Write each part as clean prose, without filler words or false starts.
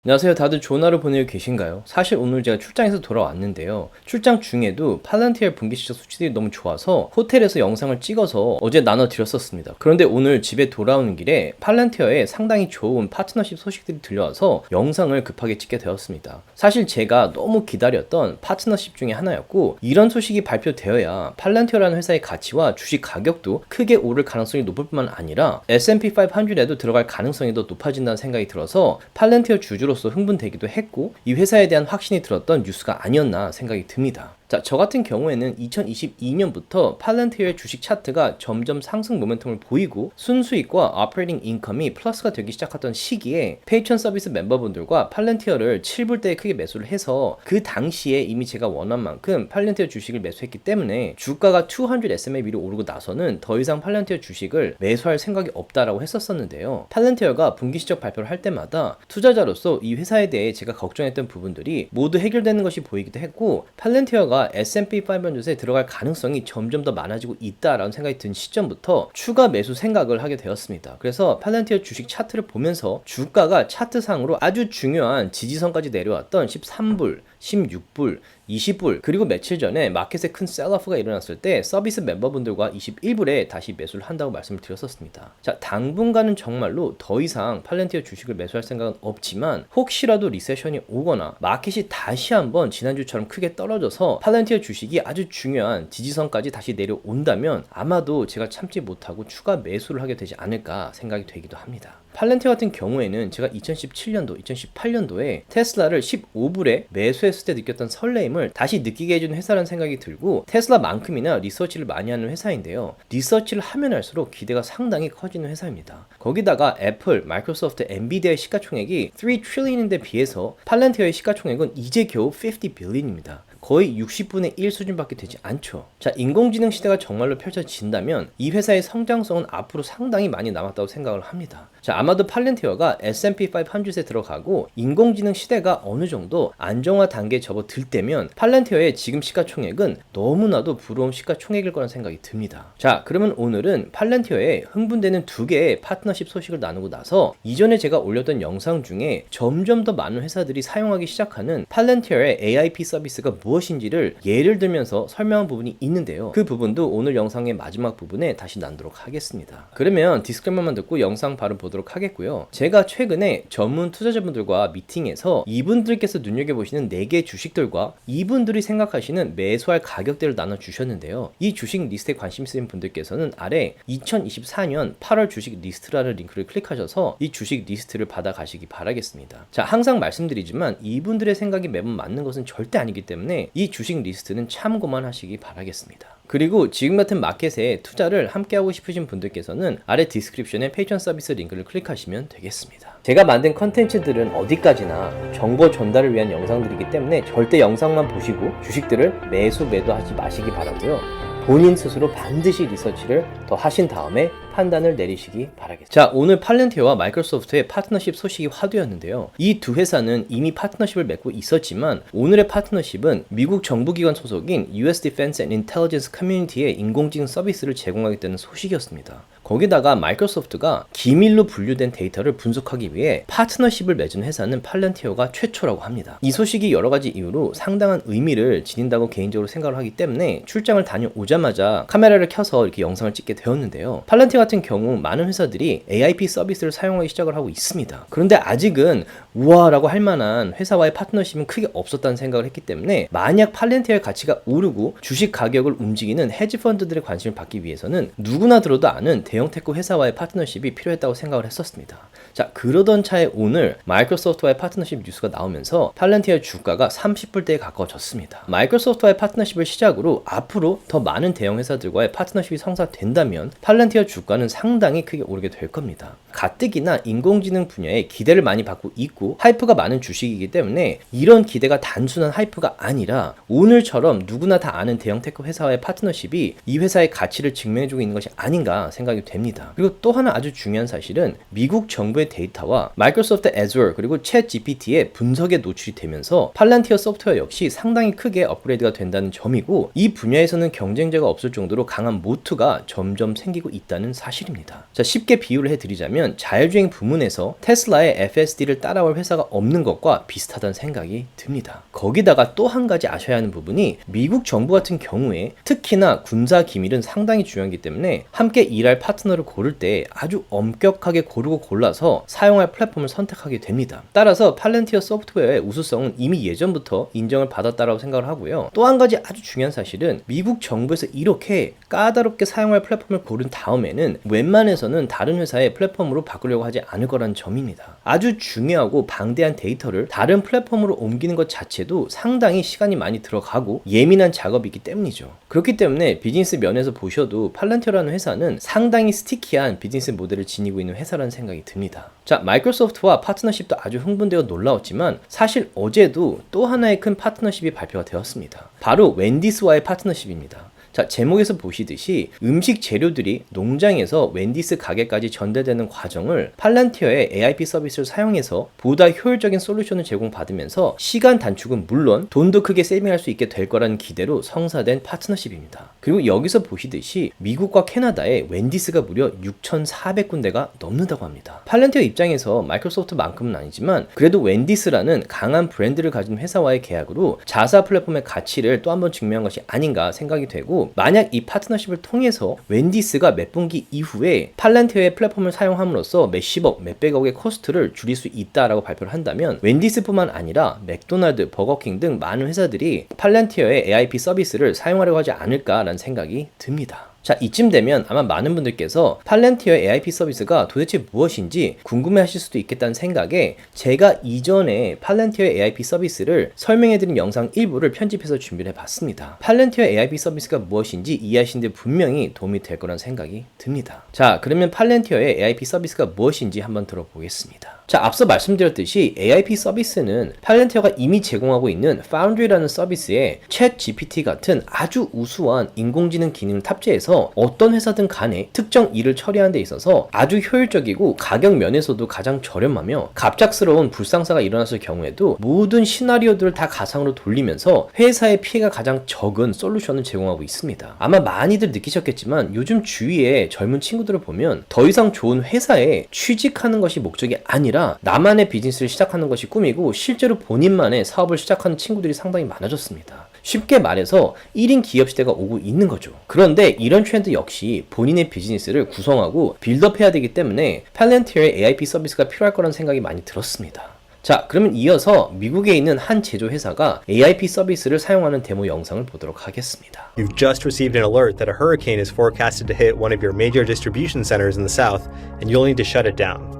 안녕하세요. 다들 좋은 하루 보내고 계신가요? 사실 오늘 제가 출장에서 돌아왔는데요. 출장 중에도 팔란티어 분기 실적 수치들이 너무 좋아서 호텔에서 영상을 찍어서 어제 나눠드렸었습니다. 그런데 오늘 집에 돌아오는 길에 팔란티어에 상당히 좋은 파트너십 소식들이 들려와서 영상을 급하게 찍게 되었습니다. 사실 제가 너무 기다렸던 파트너십 중에 하나였고, 이런 소식이 발표되어야 팔란티어라는 회사의 가치와 주식 가격도 크게 오를 가능성이 높을 뿐만 아니라 S&P 500에도 들어갈 가능성이 더 높아진다는 생각이 들어서 팔란티어 주주로서 흥분되기도 했고, 이 회사에 대한 확신이 들었던 뉴스가 아니었나 생각이 듭니다. 자, 저 같은 경우에는 2022년부터 팔란티어의 주식 차트가 점점 상승 모멘텀을 보이고 순수익과 오퍼레이팅 인컴이 플러스가 되기 시작했던 시기에 페이천 서비스 멤버분들과 팔란티어를 7불대에 크게 매수를 해서 그 당시에 이미 제가 원한 만큼 팔란티어 주식을 매수했기 때문에 주가가 200 SMA 위로 오르고 나서는 더 이상 팔란티어 주식을 매수할 생각이 없다라고 했었는데요. 팔란티어가 분기 실적 발표를 할 때마다 투자자로서 이 회사에 대해 제가 걱정했던 부분들이 모두 해결되는 것이 보이기도 했고, 팔란티어가 S&P 500에 들어갈 가능성이 점점 더 많아지고 있다라는 생각이 든 시점부터 추가 매수 생각을 하게 되었습니다. 그래서 팔란티어 주식 차트를 보면서 주가가 차트상으로 아주 중요한 지지선까지 내려왔던 13불, 16불, 20불, 그리고 며칠 전에 마켓에 큰 셀러프가 일어났을 때 서비스 멤버분들과 21불에 다시 매수를 한다고 말씀을 드렸었습니다. 자, 당분간은 정말로 더 이상 팔란티어 주식을 매수할 생각은 없지만, 혹시라도 리세션이 오거나 마켓이 다시 한번 지난주처럼 크게 떨어져서 팔란티어 주식이 아주 중요한 지지선까지 다시 내려온다면 아마도 제가 참지 못하고 추가 매수를 하게 되지 않을까 생각이 되기도 합니다. 팔란티어 같은 경우에는 제가 2017년도, 2018년도에 테슬라를 15불에 매수했을 때 느꼈던 설레임을 다시 느끼게 해주는 회사라는 생각이 들고, 테슬라만큼이나 리서치를 많이 하는 회사인데요. 리서치를 하면 할수록 기대가 상당히 커지는 회사입니다. 거기다가 애플, 마이크로소프트, 엔비디아의 시가총액이 3 트릴리언인데 비해서 팔란티어의 시가총액은 이제 겨우 50 빌리언입니다. 거의 60분의 1 수준밖에 되지 않죠. 자, 인공지능 시대가 정말로 펼쳐진다면 이 회사의 성장성은 앞으로 상당히 많이 남았다고 생각을 합니다. 자, 아마도 팔란티어가 S&P 500에 들어가고 인공지능 시대가 어느 정도 안정화 단계에 접어들 때면 팔란티어의 지금 시가총액은 너무나도 부러운 시가총액일 거라는 생각이 듭니다. 자, 그러면 오늘은 팔란티어에 흥분되는 두 개의 파트너십 소식을 나누고 나서 이전에 제가 올렸던 영상 중에 점점 더 많은 회사들이 사용하기 시작하는 팔란티어의 AIP 서비스가 무엇인지를 예를 들면서 설명한 부분이 있는데요. 그 부분도 오늘 영상의 마지막 부분에 다시 나누도록 하겠습니다. 그러면 디스클레이머만 듣고 영상 바로 보도록 하겠고요. 제가 최근에 전문 투자자분들과 미팅에서 이분들께서 눈여겨보시는 4개의 주식들과 이분들이 생각하시는 매수할 가격대를 나눠주셨는데요. 이 주식 리스트에 관심 있으신 분들께서는 아래 2024년 8월 주식 리스트라는 링크를 클릭하셔서 이 주식 리스트를 받아가시기 바라겠습니다. 자, 항상 말씀드리지만 이분들의 생각이 매번 맞는 것은 절대 아니기 때문에 이 주식 리스트는 참고만 하시기 바라겠습니다. 그리고 지금 같은 마켓에 투자를 함께하고 싶으신 분들께서는 아래 디스크립션에 페이천 서비스 링크를 클릭하시면 되겠습니다. 제가 만든 컨텐츠들은 어디까지나 정보 전달을 위한 영상들이기 때문에 절대 영상만 보시고 주식들을 매도하지 마시기 바라고요. 본인 스스로 반드시 리서치를 더 하신 다음에 판단을 내리시기 바라겠습니다. 자, 오늘 팔란티어와 마이크로소프트의 파트너십 소식이 화두였는데요. 이 두 회사는 이미 파트너십을 맺고 있었지만 오늘의 파트너십은 미국 정부기관 소속인 US Defense and Intelligence Community의 인공지능 서비스를 제공하겠다는 소식이었습니다. 거기다가 마이크로소프트가 기밀로 분류된 데이터를 분석하기 위해 파트너십을 맺은 회사는 팔란티어가 최초라고 합니다. 이 소식이 여러 가지 이유로 상당한 의미를 지닌다고 개인적으로 생각을 하기 때문에 출장을 다녀오자마자 카메라를 켜서 이렇게 영상을 찍게 되었는데요. 팔란티어 같은 경우 많은 회사들이 AIP 서비스를 사용하기 시작을 하고 있습니다. 그런데 아직은 우와라고 할 만한 회사와의 파트너십은 크게 없었다는 생각을 했기 때문에, 만약 팔란티어의 가치가 오르고 주식 가격을 움직이는 헤지펀드들의 관심을 받기 위해서는 누구나 들어도 아는 대형 테크 회사와의 파트너십이 필요했다고 생각을 했었습니다. 자, 그러던 차에 오늘 마이크로소프트와의 파트너십 뉴스가 나오면서 팔란티어의 주가가 30불대에 가까워졌습니다. 마이크로소프트와의 파트너십을 시작으로 앞으로 더 많은 대형 회사들과의 파트너십이 성사된다면 팔란티어 주가는 상당히 크게 오르게 될 겁니다. 가뜩이나 인공지능 분야에 기대를 많이 받고 있고 하이프가 많은 주식이기 때문에 이런 기대가 단순한 하이프가 아니라 오늘처럼 누구나 다 아는 대형 테크 회사와의 파트너십이 이 회사의 가치를 증명해주고 있는 것이 아닌가 생각이 됩니다. 그리고 또 하나 아주 중요한 사실은 미국 정부의 데이터와 마이크로소프트 Azure 그리고 챗 GPT의 분석에 노출이 되면서 팔란티어 소프트웨어 역시 상당히 크게 업그레이드가 된다는 점이고, 이 분야에서는 경쟁자가 없을 정도로 강한 모트가 점점 생기고 있다는 사실입니다. 자, 쉽게 비유를 해드리자면 자율주행 부문에서 테슬라의 FSD를 따라올 회사가 없는 것과 비슷하다는 생각이 듭니다. 거기다가 또 한 가지 아셔야 하는 부분이 미국 정부 같은 경우에 특히나 군사 기밀은 상당히 중요하기 때문에 함께 일할 파트너를 고를 때 아주 엄격하게 고르고 골라서 사용할 플랫폼을 선택하게 됩니다. 따라서 팔렌티어 소프트웨어의 우수성은 이미 예전부터 인정을 받았다라고 생각을 하고요. 또 한 가지 아주 중요한 사실은 미국 정부에서 이렇게 까다롭게 사용할 플랫폼을 고른 다음에는 웬만해서는 다른 회사의 플랫폼으로 바꾸려고 하지 않을 거라는 점입니다. 아주 중요하고 방대한 데이터를 다른 플랫폼으로 옮기는 것 자체도 상당히 시간이 많이 들어가고 예민한 작업이기 때문이죠. 그렇기 때문에 비즈니스 면에서 보셔도 팔렌티어라는 회사는 상당히 스티키한 비즈니스 모델을 지니고 있는 회사라는 생각이 듭니다. 자, 마이크로소프트와 파트너십도 아주 흥분되어 놀라웠지만 사실 어제도 또 하나의 큰 파트너십이 발표가 되었습니다. 바로 웬디스와의 파트너십입니다. 자, 제목에서 보시듯이 음식 재료들이 농장에서 웬디스 가게까지 전달되는 과정을 팔란티어의 AIP 서비스를 사용해서 보다 효율적인 솔루션을 제공받으면서 시간 단축은 물론 돈도 크게 세이빙할 수 있게 될 거라는 기대로 성사된 파트너십입니다. 그리고 여기서 보시듯이 미국과 캐나다에 웬디스가 무려 6,400군데가 넘는다고 합니다. 팔란티어 입장에서 마이크로소프트만큼은 아니지만 그래도 웬디스라는 강한 브랜드를 가진 회사와의 계약으로 자사 플랫폼의 가치를 또 한 번 증명한 것이 아닌가 생각이 되고, 만약 이 파트너십을 통해서 웬디스가 몇 분기 이후에 팔란티어의 플랫폼을 사용함으로써 몇십억, 몇백억의 코스트를 줄일 수 있다라고 발표를 한다면 웬디스뿐만 아니라 맥도날드, 버거킹 등 많은 회사들이 팔란티어의 AIP 서비스를 사용하려고 하지 않을까라는 생각이 듭니다. 자, 이쯤 되면 아마 많은 분들께서 팔렌티어의 AIP 서비스가 도대체 무엇인지 궁금해 하실 수도 있겠다는 생각에 제가 이전에 팔렌티어의 AIP 서비스를 설명해드린 영상 일부를 편집해서 준비를 해봤습니다. 팔렌티어의 AIP 서비스가 무엇인지 이해하시는 데 분명히 도움이 될 거란 생각이 듭니다. 자, 그러면 팔렌티어의 AIP 서비스가 무엇인지 한번 들어보겠습니다. 자, 앞서 말씀드렸듯이 AIP 서비스는 팔렌티어가 이미 제공하고 있는 Foundry라는 서비스에 챗GPT 같은 아주 우수한 인공지능 기능을 탑재해서 어떤 회사든 간에 특정 일을 처리하는 데 있어서 아주 효율적이고 가격 면에서도 가장 저렴하며 갑작스러운 불상사가 일어났을 경우에도 모든 시나리오들을 다 가상으로 돌리면서 회사의 피해가 가장 적은 솔루션을 제공하고 있습니다. 아마 많이들 느끼셨겠지만 요즘 주위에 젊은 친구들을 보면 더 이상 좋은 회사에 취직하는 것이 목적이 아니라 나만의 비즈니스를 시작하는 것이 꿈이고 실제로 본인만의 사업을 시작하는 친구들이 상당히 많아졌습니다. 쉽게 말해서 1인 기업 시대가 오고 있는 거죠. 그런데 이런 트렌드 역시 본인의 비즈니스를 구성하고 빌드업해야 되기 때문에 팔렌티어의 AIP 서비스가 필요할 거라는 생각이 많이 들었습니다. 자, 그러면 이어서 미국에 있는 한 제조 회사가 AIP 서비스를 사용하는 데모 영상을 보도록 하겠습니다. You've just received an alert that a hurricane is forecasted to hit one of your major distribution centers in the south, and you'll need to shut it down.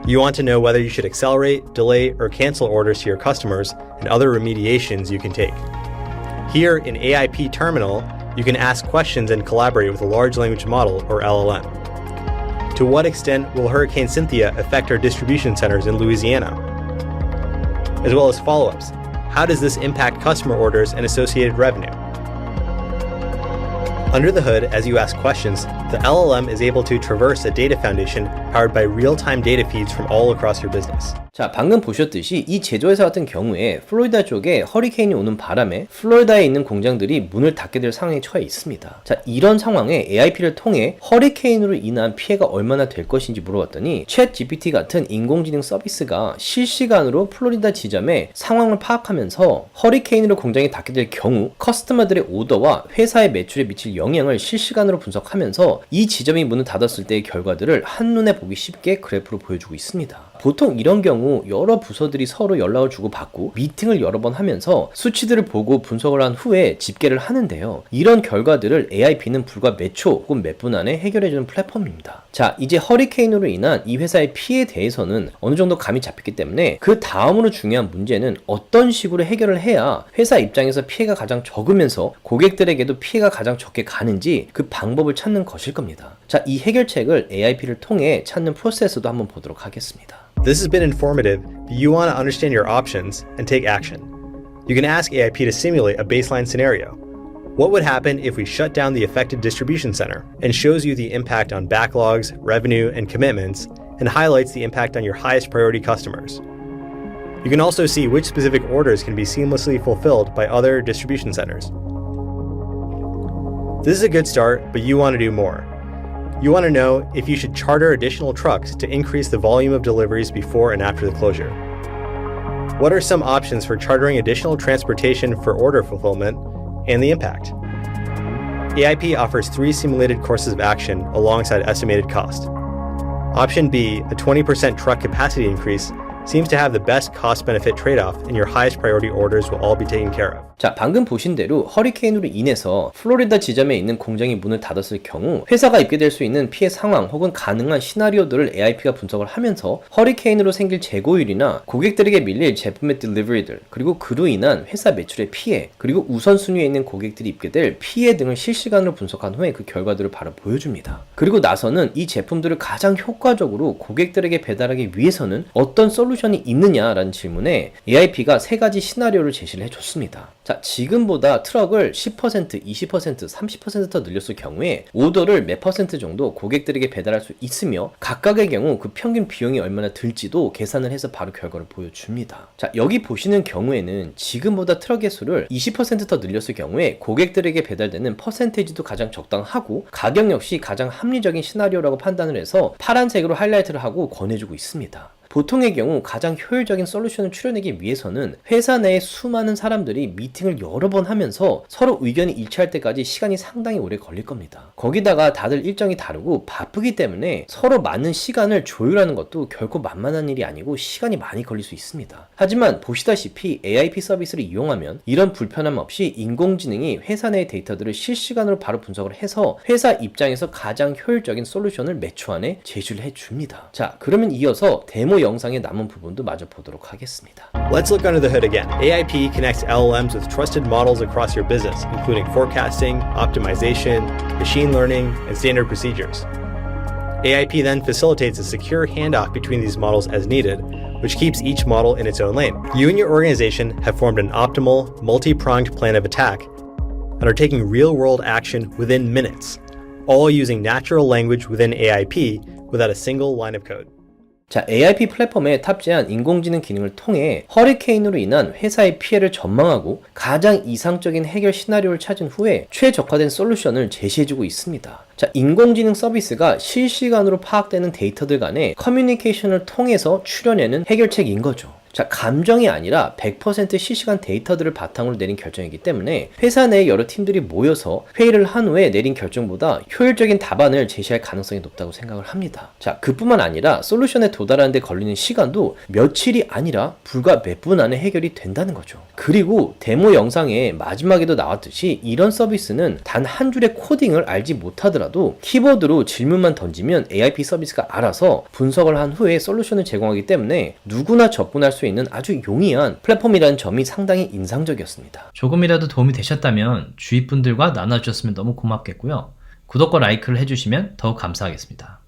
You want to know whether you should accelerate, delay, or cancel orders to your customers and other remediations you can take. Here in AIP Terminal, you can ask questions and collaborate with a large language model or LLM. To what extent will Hurricane Cynthia affect our distribution centers in Louisiana? As well as follow-ups. How does this impact customer orders and associated revenue? Under the hood, as you ask questions, the LLM is able to traverse a data foundation powered by real-time data feeds from all across your business. 자, 방금 보셨듯이 이 제조회사 같은 경우에 플로리다 쪽에 허리케인이 오는 바람에 플로리다에 있는 공장들이 문을 닫게 될 상황에 처해 있습니다. 자, 이런 상황에 AIP를 통해 허리케인으로 인한 피해가 얼마나 될 것인지 물어봤더니 챗 GPT 같은 인공지능 서비스가 실시간으로 플로리다 지점의 상황을 파악하면서 허리케인으로 공장이 닫게 될 경우 커스터머들의 오더와 회사의 매출에 미칠 영향을 실시간으로 분석하면서 이 지점이 문을 닫았을 때의 결과들을 한눈에 보기 쉽게 그래프로 보여주고 있습니다. 보통 이런 경우 여러 부서들이 서로 연락을 주고받고 미팅을 여러 번 하면서 수치들을 보고 분석을 한 후에 집계를 하는데요. 이런 결과들을 AIP는 불과 몇 초 혹은 몇 분 안에 해결해주는 플랫폼입니다. 자, 이제 허리케인으로 인한 이 회사의 피해에 대해서는 어느 정도 감이 잡혔기 때문에 그 다음으로 중요한 문제는 어떤 식으로 해결을 해야 회사 입장에서 피해가 가장 적으면서 고객들에게도 피해가 가장 적게 가는지 그 방법을 찾는 것일 겁니다. 자, 이 해결책을 AIP를 통해 찾는 프로세스도 한번 보도록 하겠습니다. This has been informative, but you want to understand your options and take action. You can ask AIP to simulate a baseline scenario. What would happen if we shut down the affected distribution center? And shows you the impact on backlogs, revenue, and commitments, and highlights the impact on your highest priority customers. You can also see which specific orders can be seamlessly fulfilled by other distribution centers. This is a good start, but you want to do more. You want to know if you should charter additional trucks to increase the volume of deliveries before and after the closure. What are some options for chartering additional transportation for order fulfillment and the impact? AIP offers 3 simulated courses of action alongside estimated cost. Option B, a 20% truck capacity increase, seems to have the best cost-benefit trade-off, and your highest priority orders will all be taken care of. 자, 방금 보신 대로 허리케인으로 인해서 플로리다 지점에 있는 공장이 문을 닫았을 경우 회사가 입게 될 수 있는 피해 상황 혹은 가능한 시나리오들을 AIP가 분석을 하면서 허리케인으로 생길 재고율이나 고객들에게 밀릴 제품의 딜리버리들, 그리고 그로 인한 회사 매출의 피해, 그리고 우선순위에 있는 고객들이 입게 될 피해 등을 실시간으로 분석한 후에 그 결과들을 바로 보여줍니다. 그리고 나서는 이 제품들을 가장 효과적으로 고객들에게 배달하기 위해서는 어떤 솔루션이 있느냐라는 질문에 AIP가 3가지 시나리오를 제시를 해줬습니다. 자, 지금보다 트럭을 10%, 20%, 30% 더 늘렸을 경우에 오더를 몇 퍼센트 정도 고객들에게 배달할 수 있으며 각각의 경우 그 평균 비용이 얼마나 들지도 계산을 해서 바로 결과를 보여줍니다. 자, 여기 보시는 경우에는 지금보다 트럭의 수를 20% 더 늘렸을 경우에 고객들에게 배달되는 퍼센테이지도 가장 적당하고 가격 역시 가장 합리적인 시나리오라고 판단을 해서 파란색으로 하이라이트를 하고 권해주고 있습니다. 보통의 경우 가장 효율적인 솔루션을 추려내기 위해서는 회사 내에 수많은 사람들이 미팅을 여러 번 하면서 서로 의견이 일치할 때까지 시간이 상당히 오래 걸릴 겁니다. 거기다가 다들 일정이 다르고 바쁘기 때문에 서로 맞는 시간을 조율하는 것도 결코 만만한 일이 아니고 시간이 많이 걸릴 수 있습니다. 하지만 보시다시피 AIP 서비스를 이용하면 이런 불편함 없이 인공지능이 회사 내의 데이터들을 실시간으로 바로 분석을 해서 회사 입장에서 가장 효율적인 솔루션을 몇 초 안에 제시를 해줍니다. 자, 그러면 이어서 데모 영상의 남은 부분도 마저 보도록 하겠습니다. Let's look under the hood again. AIP connects LLMs with trusted models across your business, including forecasting, optimization, machine learning, and standard procedures. AIP then facilitates a secure handoff between these models as needed, which keeps each model in its own lane. You and your organization have formed an optimal, multi-pronged plan of attack and are taking real-world action within minutes, all using natural language within AIP without a single line of code. 자, AIP 플랫폼에 탑재한 인공지능 기능을 통해 허리케인으로 인한 회사의 피해를 전망하고 가장 이상적인 해결 시나리오를 찾은 후에 최적화된 솔루션을 제시해주고 있습니다. 자, 인공지능 서비스가 실시간으로 파악되는 데이터들 간의 커뮤니케이션을 통해서 추려내는 해결책인 거죠. 자, 감정이 아니라 100% 실시간 데이터들을 바탕으로 내린 결정이기 때문에 회사 내의 여러 팀들이 모여서 회의를 한 후에 내린 결정보다 효율적인 답안을 제시할 가능성이 높다고 생각을 합니다. 자, 그뿐만 아니라 솔루션에 도달하는 데 걸리는 시간도 며칠이 아니라 불과 몇 분 안에 해결이 된다는 거죠. 그리고 데모 영상의 마지막에도 나왔듯이 이런 서비스는 단 한 줄의 코딩을 알지 못하더라도 키보드로 질문만 던지면 AIP 서비스가 알아서 분석을 한 후에 솔루션을 제공하기 때문에 누구나 접근할 수 있는 아주 용이한 플랫폼이라는 점이 상당히 인상적이었습니다. 조금이라도 도움이 되셨다면 주위 분들과 나눠주셨으면 너무 고맙겠고요. 구독과 라이크를 해주시면 더욱 감사하겠습니다.